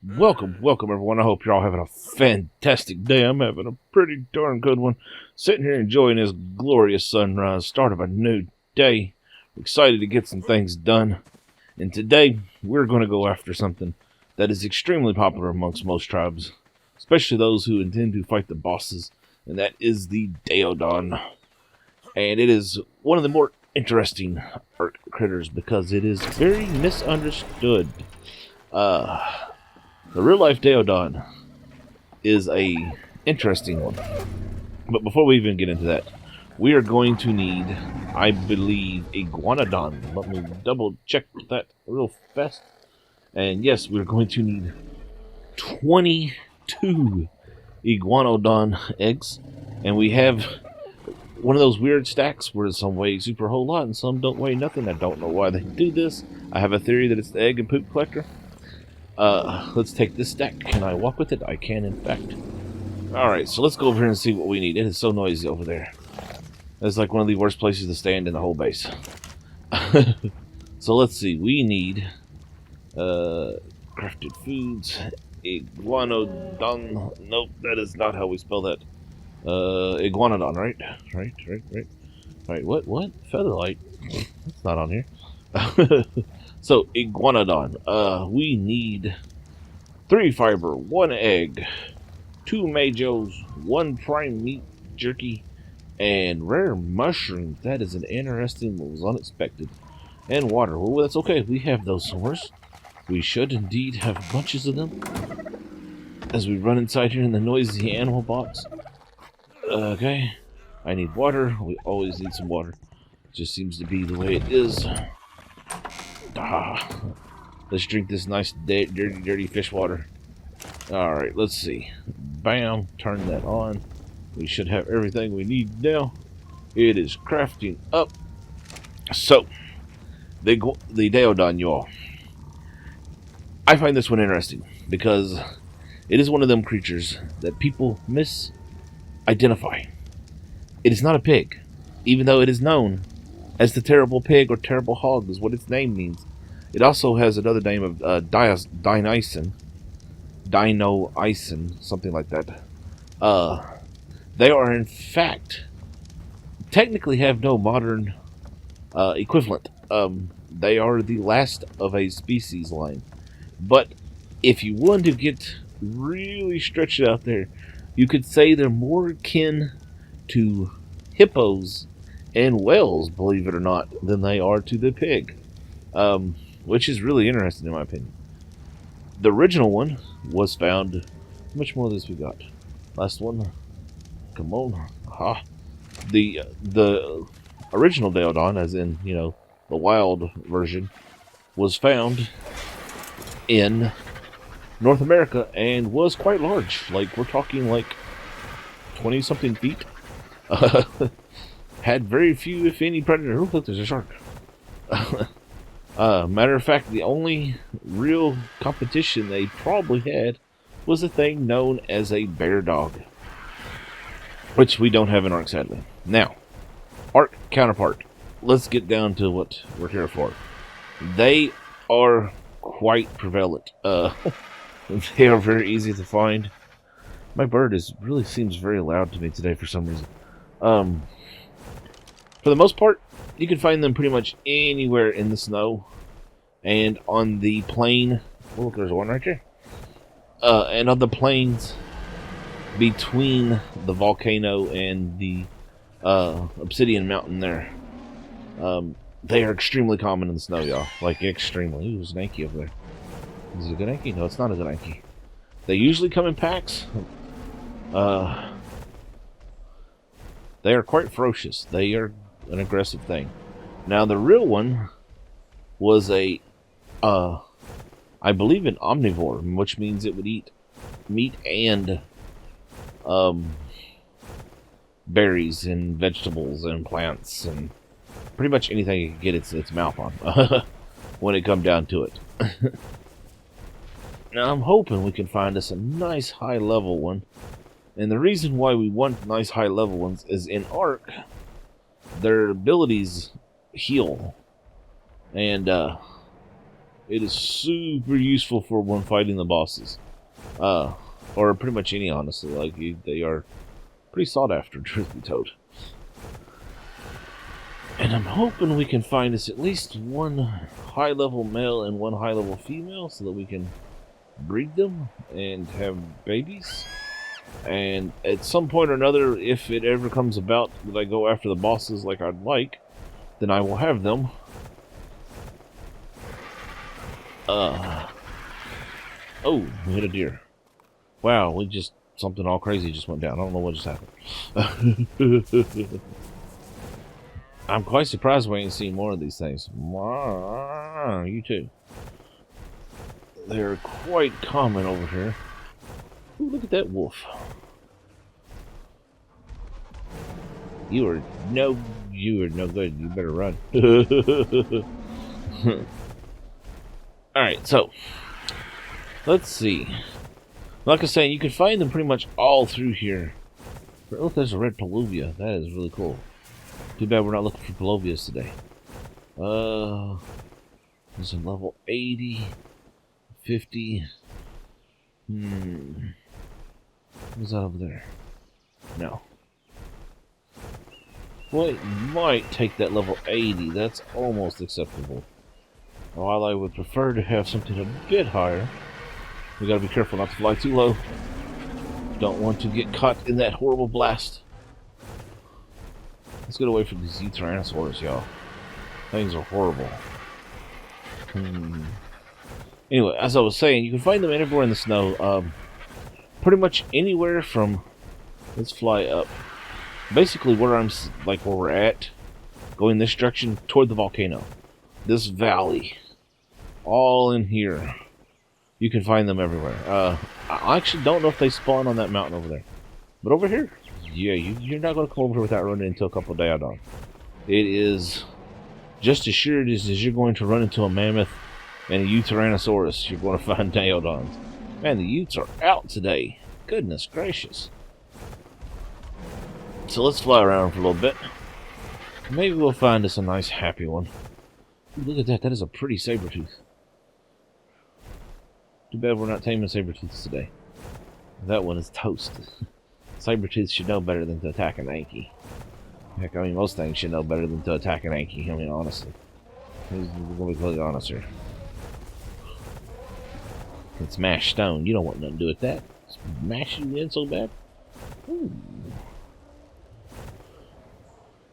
Welcome everyone. I hope you're all having a fantastic day. I'm having a pretty darn good one. Sitting here enjoying this glorious sunrise, start of a new day. Excited to get some things done. And today, we're going to go after something that is extremely popular amongst most tribes, especially those who intend to fight the bosses, and that is the Daeodon. And it is one of the more interesting art critters because it is very misunderstood. The real-life Daeodon is a interesting one. But before we even get into that, we are going to need, I believe, Iguanodon. Let me double-check that real fast. And yes, we're going to need 22 Iguanodon eggs. And we have one of those weird stacks where some weigh super whole lot and some don't weigh nothing. I don't know why they do this. I have a theory that it's the egg and poop collector. Let's take this stack. Can I walk with it? I can, in fact. Alright, so let's go over here and see what we need. It is so noisy over there. It's like one of the worst places to stand in the whole base. So let's see. We need crafted foods. Iguanodon. Nope, that is not how we spell that. Iguanodon, right? Right, what? Featherlight? That's not on here. So, Iguanodon. We need 3 fiber, 1 egg, 2 majos, 1 prime meat jerky, and rare mushrooms. That is an interesting one. It was unexpected. And water. Well, that's okay. We have those somewhere. We should indeed have bunches of them. As we run inside here in the noisy animal box. Okay. I need water. We always need some water. It just seems to be the way it is. Let's drink this nice dirty fish water. Alright, let's see. Bam, turn that on. We should have everything we need now. It is crafting up. So, the Daeodon, y'all. I find this one interesting because it is one of them creatures that people misidentify. It is not a pig, even though it is known as the terrible pig or terrible hog is what its name means. It also has another name of Dinoison, something like that. They are in fact technically have no modern equivalent. They are the last of a species line. But if you want to get really stretched out there, you could say they're more akin to hippos and whales, believe it or not, than they are to the pig. Which is really interesting in my opinion. The original one was found... How much more of this we got? Last one. Come on. Aha. The original Daeodon, as in, the wild version, was found in North America and was quite large. Like, we're talking like 20-something feet. Had very few, if any, predator. Oh, look, there's a shark. Matter of fact, the only real competition they probably had was a thing known as a bear dog, which we don't have in Ark, sadly. Now, Ark counterpart. Let's get down to what we're here for. They are quite prevalent. They are very easy to find. My bird really seems very loud to me today for some reason. For the most part, you can find them pretty much anywhere in the snow and on the plain. Oh, look, there's one right there. And on the plains between the volcano and the obsidian mountain there. They are extremely common in the snow, y'all. Like, extremely. Ooh, there's an Anki over there. Is it a good Anki? No, it's not a good Anki. They usually come in packs. They are quite ferocious. They are an aggressive thing. Now, the real one was I believe an omnivore, which means it would eat meat and berries and vegetables and plants and pretty much anything it could get its mouth on when it come down to it. Now, I'm hoping we can find us a nice high-level one. And the reason why we want nice high-level ones is in Ark, their abilities heal. And It is super useful for when fighting the bosses. Or pretty much any, honestly. Like, they are pretty sought after, truth be told. And I'm hoping we can find us at least one high-level male and one high-level female so that we can breed them and have babies. And at some point or another, if it ever comes about that I go after the bosses like I'd like, then I will have them. Oh, we hit a deer. Wow, something all crazy just went down. I don't know what just happened. I'm quite surprised we ain't seen more of these things. You too. They're quite common over here. Ooh, look at that wolf. You are no good. You better run. Alright, so let's see. Like I was saying, you can find them pretty much all through here. Look, there's a red Paluvia. That is really cool. Too bad we're not looking for Paluvias today. There's a level 80, 50. What's that over there? No. Well, it might take that level 80. That's almost acceptable. While I would prefer to have something a bit higher, we gotta be careful not to fly too low. Don't want to get caught in that horrible blast. Let's get away from these Tyrannosaurus, y'all. Things are horrible. Anyway, as I was saying, you can find them everywhere in the snow. Pretty much anywhere from... Let's fly up. Basically, where we're at, going this direction toward the volcano. This valley. All in here. You can find them everywhere. I actually don't know if they spawn on that mountain over there. But over here, yeah, you're not going to come over here without running into a couple of Daeodon. It is just as sure as you're going to run into a mammoth and a Tyrannosaurus, you're going to find Daeodons. Man, the Utes are out today. Goodness gracious. So let's fly around for a little bit. Maybe we'll find us a nice happy one. Ooh, look at that. That is a pretty saber-tooth. Too bad we're not taming saber-tooths today. That one is toast. Saber-tooths should know better than to attack an Anki. Heck, I mean, most things should know better than to attack an Anki. I mean, honestly. We're going to be completely honest here. It's smash stone. You don't want nothing to do with that. Smash you in so bad. Ooh.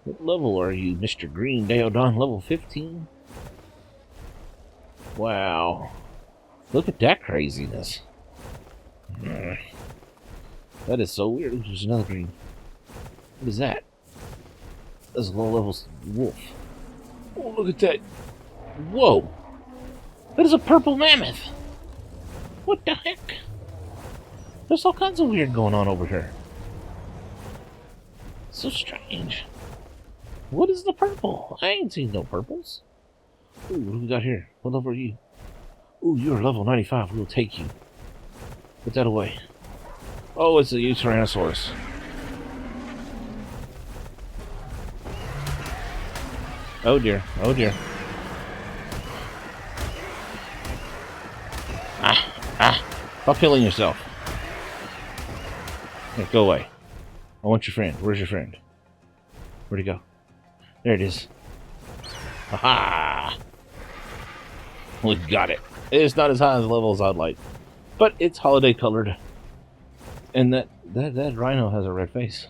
What level are you, Mr. Green Daeodon? Level 15? Wow. Look at that craziness. That is so weird. There's another green. What is that? That's a low-level wolf. Oh, look at that. Whoa. That is a purple mammoth. What the heck? There's all kinds of weird going on over here. So strange. What is the purple? I ain't seen no purples. Ooh, what do we got here? What level are you? Ooh, you're level 95. We'll take you. Put that away. Oh, it's a Tyrannosaurus. Oh dear. Oh dear. Stop killing yourself. Here, go away. I want your friend. Where's your friend? Where'd he go? There it is. Aha! We got it. It's not as high as the level as I'd like, but it's holiday colored. And that rhino has a red face.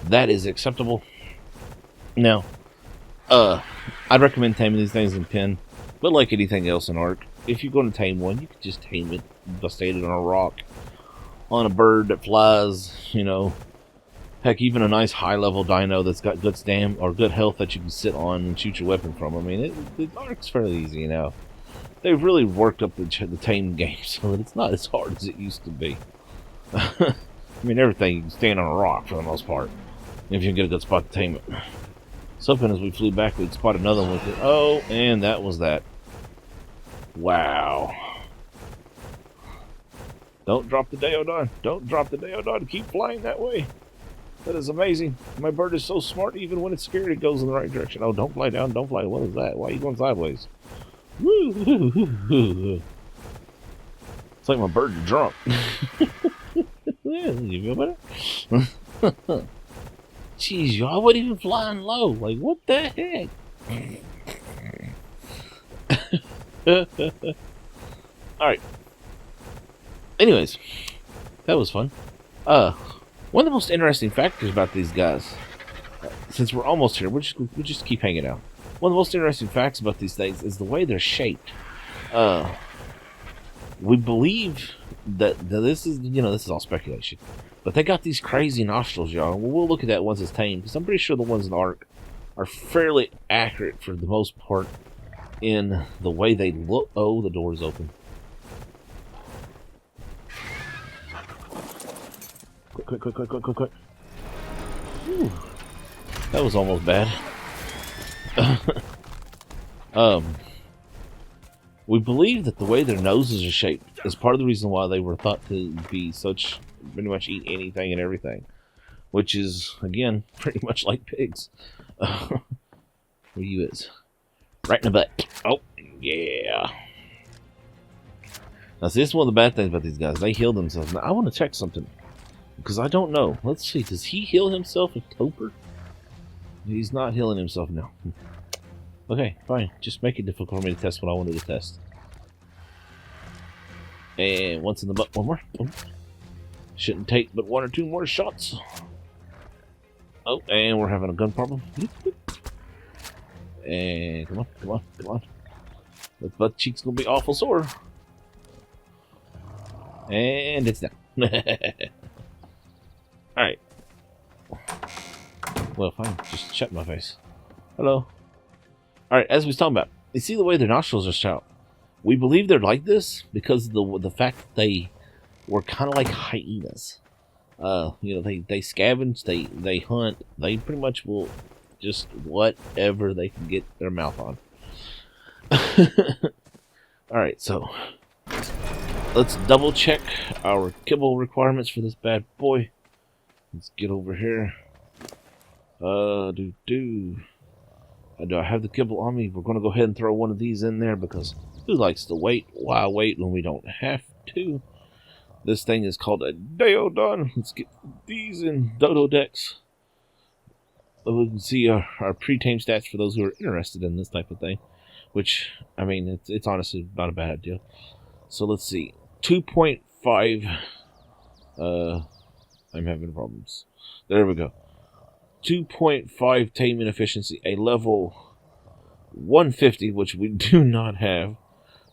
That is acceptable. Now, I'd recommend taming these things in pen, but like anything else in Ark, if you're going to tame one, you can just tame it, bastate it on a rock, on a bird that flies, you know. Heck, even a nice high-level dino that's got good stam or good health that you can sit on and shoot your weapon from. I mean, the Ark's fairly easy, you know. They've really worked up the tame game so that it's not as hard as it used to be. I mean, everything you can stand on a rock for the most part, if you can get a good spot to tame it. Something as we flew back, we'd spot another one with it. Oh, and that was that. Wow. Don't drop the Daeodon. Don't drop the Daeodon. Keep flying that way. That is amazing. My bird is so smart, even when it's scared, it goes in the right direction. Oh, don't fly down. Don't fly. What is that? Why are you going sideways? Woo. It's like my bird's drunk. Yeah, you feel better? Jeez, y'all wasn't even flying low. Like, what the heck? Alright. Anyways, that was fun. One of the most interesting factors about these guys, since we're almost here, we'll just keep hanging out. One of the most interesting facts about these things is the way they're shaped. We believe that this is, this is all speculation, but they got these crazy nostrils, y'all. We'll look at that once it's tamed, because I'm pretty sure the ones in the Ark are fairly accurate for the most part in the way they look. Oh, the door is open. Quick. Whew. That was almost bad. We believe that the way their noses are shaped is part of the reason why they were thought to be such, pretty much eat anything and everything. Which is, again, pretty much like pigs. Where you is? Right in the butt. Oh, yeah. Now, see, this is one of the bad things about these guys. They heal themselves. Now, I want to check something. Because I don't know. Let's see. Does he heal himself with Toper? He's not healing himself now. Okay, fine. Just make it difficult for me to test what I wanted to test. And once in the butt, one more. Oh. Shouldn't take but 1 or 2 more shots. Oh, and we're having a gun problem. And come on. The butt cheek's gonna be awful sore. And it's down. Alright. Well, fine. Just shut my face. Hello. Alright, as we was talking about, you see the way their nostrils are shot. We believe they're like this because of the fact that they were kind of like hyenas. They scavenge, they hunt, they pretty much will just whatever they can get their mouth on. Alright, so let's double check our kibble requirements for this bad boy. Let's get over here. Do I have the kibble on me? We're going to go ahead and throw one of these in there because who likes to wait? Why wait when we don't have to? This thing is called a Daeodon. Let's get these in Dodo decks. We can see our pre-tame stats for those who are interested in this type of thing. Which, I mean, it's honestly not a bad idea. So let's see. 2.5. I'm having problems. There we go. 2.5 taming efficiency, a level 150, which we do not have,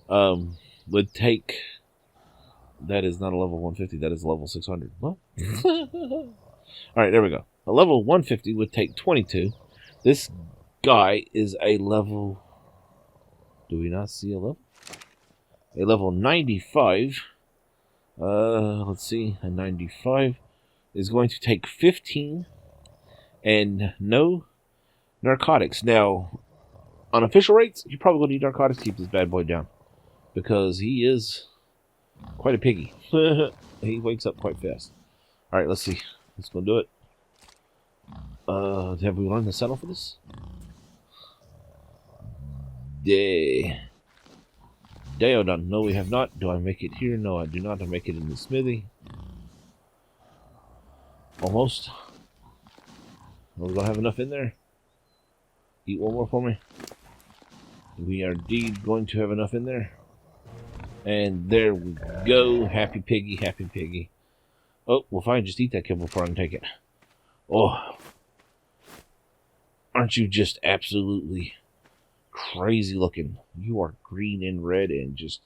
would take. That is not a level 150, that is a level 600. What? Alright, there we go. A level 150 would take 22. This guy is a level. Do we not see a level? A level 95. Let's see. A 95 is going to take 15. And no narcotics. Now, on official rates, you're probably going to need narcotics to keep this bad boy down. Because he is quite a piggy. He wakes up quite fast. Alright, let's see. Let's go do it. Have we learned the settle for this? Daeodon. No, we have not. Do I make it here? No, I do not. I make it in the smithy. Almost. Are we going to have enough in there? Eat one more for me. We are indeed going to have enough in there. And there we go. Happy piggy, happy piggy. Oh, well fine. Just eat that kibble before I can take it. Oh. Aren't you just absolutely crazy looking? You are green and red and just...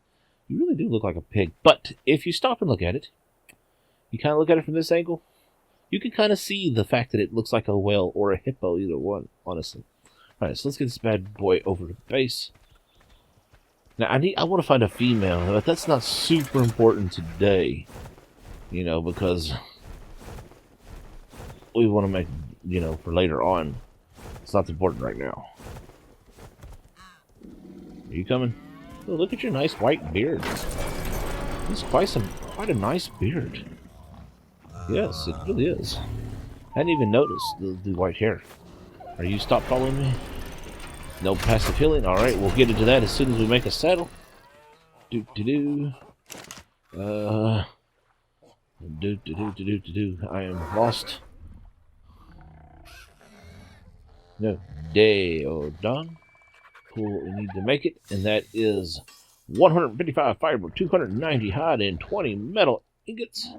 You really do look like a pig. But if you stop and look at it, you kind of look at it from this angle, you can kind of see the fact that it looks like a whale or a hippo, either one, honestly. Alright, so let's get this bad boy over to base. Now, I want to find a female, but that's not super important today. Because we want to make, for later on. It's not important right now. Are you coming? Oh, look at your nice white beard. It's quite a nice beard. Yes, it really is. I hadn't even noticed the white hair. Are you stop following me? No passive healing. Alright, we'll get into that as soon as we make a saddle. I am lost. No. Daeodon. Pull what we need to make it, and that is 155 fiber, 290 hide, and 20 metal ingots.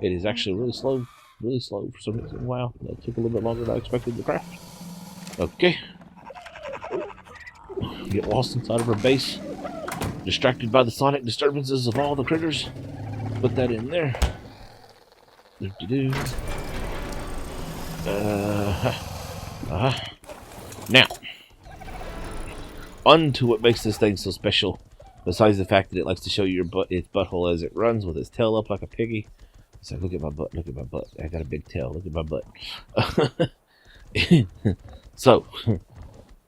It is actually really slow for some reason. Wow, that took a little bit longer than I expected to craft. Okay. Get lost inside of our base. Distracted by the sonic disturbances of all the critters. Put that in there. Now, on to what makes this thing so special. Besides the fact that it likes to show you its butthole as it runs with its tail up like a piggy. It's like, look at my butt, look at my butt. I got a big tail, look at my butt. So,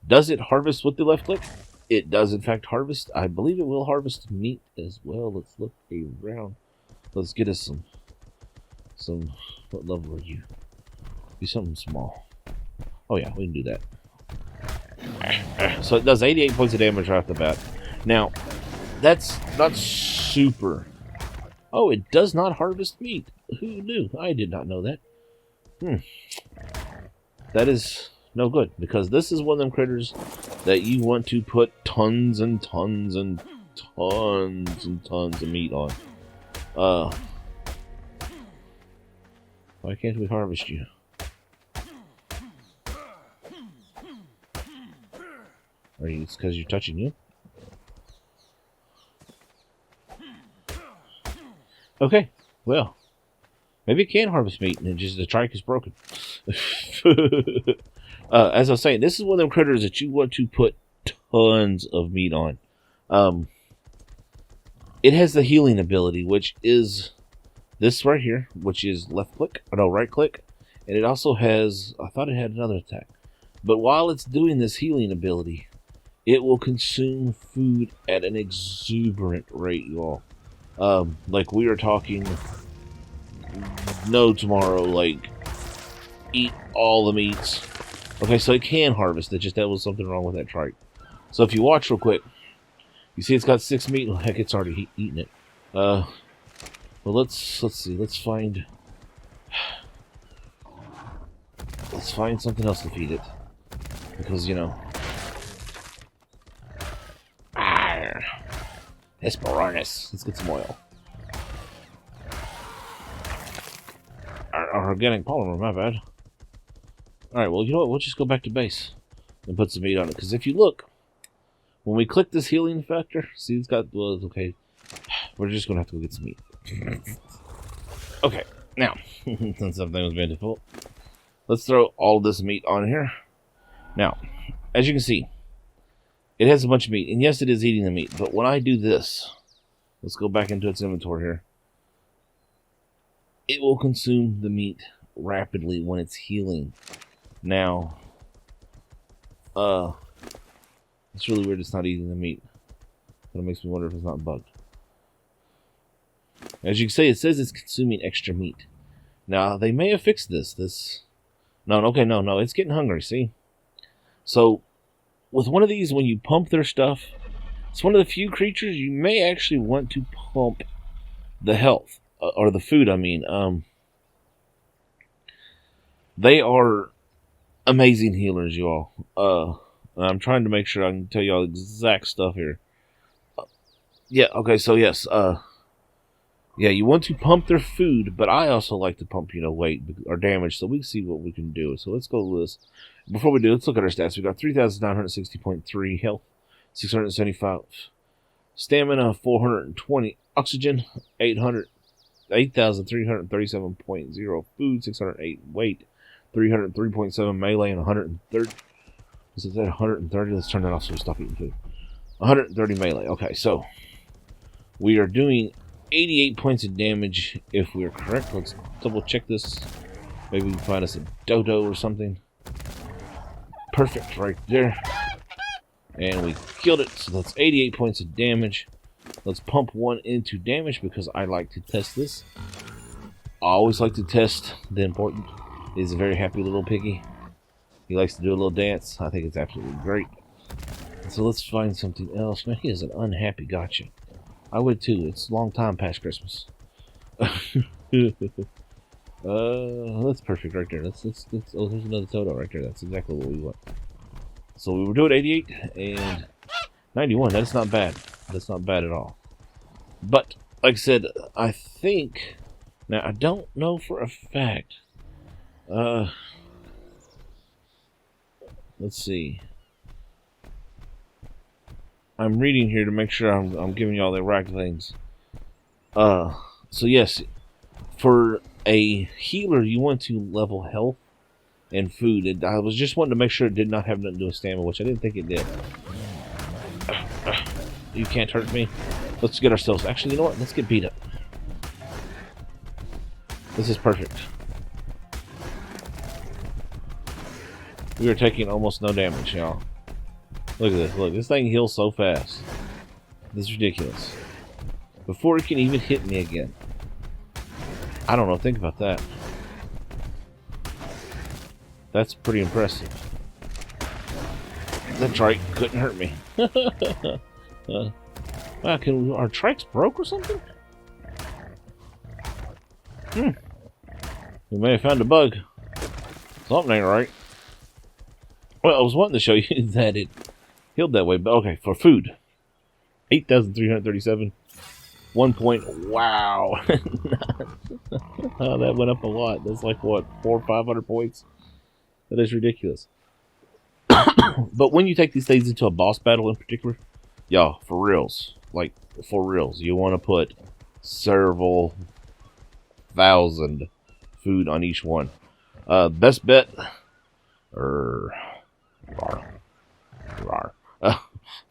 does it harvest with the left click? It does in fact harvest. I believe it will harvest meat as well. Let's look around. Let's get us some, what level are you? Be something small. Oh yeah, we can do that. So it does 88 points of damage right off the bat. Now, that's not super. Oh, it does not harvest meat. Who knew? I did not know that. That is no good, because this is one of them critters that you want to put tons and tons and tons and tons of meat on. Why can't we harvest you? Are you? It's because you're touching you? Okay, well, maybe it can harvest meat, and just the trike is broken. As I was saying, this is one of them critters that you want to put tons of meat on. It has the healing ability, which is this right here, which is left click, or no, right click, and it also has, I thought it had another attack, but while it's doing this healing ability, it will consume food at an exuberant rate, you all. Like we are talking no tomorrow, like eat all the meats. Okay, so it can harvest. It just, that was something wrong with that trike. So if you watch real quick, you see it's got 6 meat. Well, heck, it's already eaten it. Well, let's see. Let's find something else to feed it, because you know. Hesperornis. Let's get some oil. Our organic polymer, my bad. Alright, well, you know what? We'll just go back to base and put some meat on it. Because if you look, when we click this healing factor, see it's got, well, okay. We're just going to have to go get some meat. Okay, now, since something was very difficult, let's throw all this meat on here. Now, as you can see, it has a bunch of meat, and yes, it is eating the meat, but when I do this, let's go back into its inventory here, it will consume the meat rapidly when it's healing. Now, it's really weird it's not eating the meat, but it makes me wonder if it's not bugged. As you can see, it says it's consuming extra meat. Now, they may have fixed this. No, okay, no, it's getting hungry, see? So, with one of these, when you pump their stuff, it's one of the few creatures you may actually want to pump the health, or the food, I mean. They are amazing healers, you all. I'm trying to make sure I can tell you all the exact stuff here. Yeah, okay, so yes, yeah, you want to pump their food, but I also like to pump, weight or damage, so we can see what we can do. So let's go with this. Before we do, let's look at our stats. We got 3,960.3 health, 675 stamina, 420 oxygen, 8,337.0 food, 608 weight, 303.7 melee, and 130. Is it that 130? Let's turn that off so we stop eating food. 130 melee. Okay, so we are doing 88 points of damage if we're correct. Let's double check this. Maybe we can find us a dodo or something. Perfect, right there. And we killed it. So that's 88 points of damage. Let's pump one into damage because I like to test this. I always like to test the important. He's a very happy little piggy. He likes to do a little dance. I think it's absolutely great. So let's find something else. Man, he is an unhappy gotcha. I would too. It's a long time past Christmas. That's perfect right there. Let's oh, there's another Toto right there. That's exactly what we want. So we were doing 88 and 91. That's not bad. That's not bad at all. But like I said, I think now I don't know for a fact. Let's see. I'm reading here to make sure I'm giving you all the right things. So yes, for a healer, you want to level health and food. And I was just wanting to make sure it did not have nothing to do with stamina, which I didn't think it did. You can't hurt me. Let's get ourselves... Actually, you know what? Let's get beat up. This is perfect. We are taking almost no damage, y'all. Look at this. Look, this thing heals so fast. This is ridiculous. Before it can even hit me again. I don't know. Think about that. That's pretty impressive. That trike couldn't hurt me. Wow, our trike's broke or something? We may have found a bug. Something ain't right. Well, I was wanting to show you that it healed that way, but okay, for food. 8,337. 1 point. Wow. Oh, that went up a lot. That's like, what, 400 or 500 points? That is ridiculous. But when you take these things into a boss battle in particular, y'all, for reals, like, for reals, you want to put several thousand food on each one. Best bet,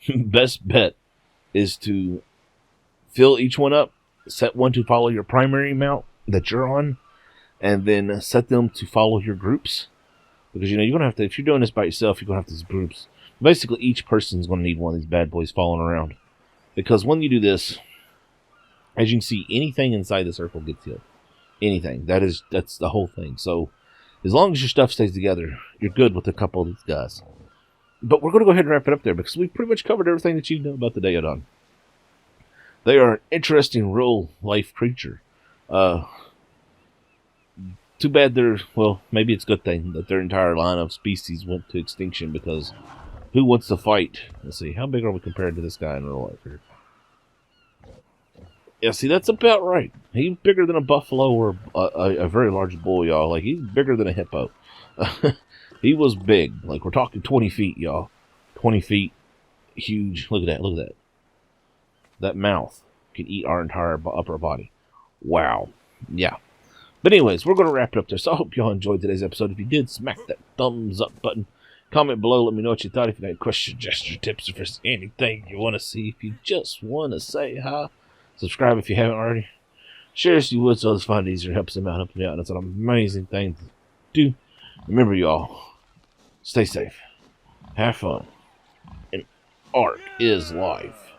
best bet is to fill each one up, set one to follow your primary mount that you're on, and then set them to follow your groups. Because, you know, you're going to have to, if you're doing this by yourself, you're going to have these groups. Basically, each person's going to need one of these bad boys following around. Because when you do this, as you can see, anything inside the circle gets healed. Anything. That's the whole thing. So, as long as your stuff stays together, you're good with a couple of these guys. But we're going to go ahead and wrap it up there, because we've pretty much covered everything that you know about the Daeodon. They are an interesting real-life creature. Too bad they're, well, maybe it's a good thing that their entire line of species went to extinction, because who wants to fight? Let's see, how big are we compared to this guy in real life here? Yeah, see, that's about right. He's bigger than a buffalo or a very large bull, y'all. Like, he's bigger than a hippo. He was big. Like, we're talking 20 feet, y'all. 20 feet. Huge. Look at that. Look at that. That mouth can eat our entire upper body. Wow. Yeah. But anyways, we're going to wrap it up there. So I hope y'all enjoyed today's episode. If you did, smack that thumbs up button. Comment below. Let me know what you thought. If you got any questions, suggestions, tips, or if there's anything you want to see. If you just want to say hi. Subscribe if you haven't already. Share if you would so others find it easier. Helps them out. Helps me out. That's an amazing thing to do. Remember, y'all. Stay safe. Have fun. And Ark is life.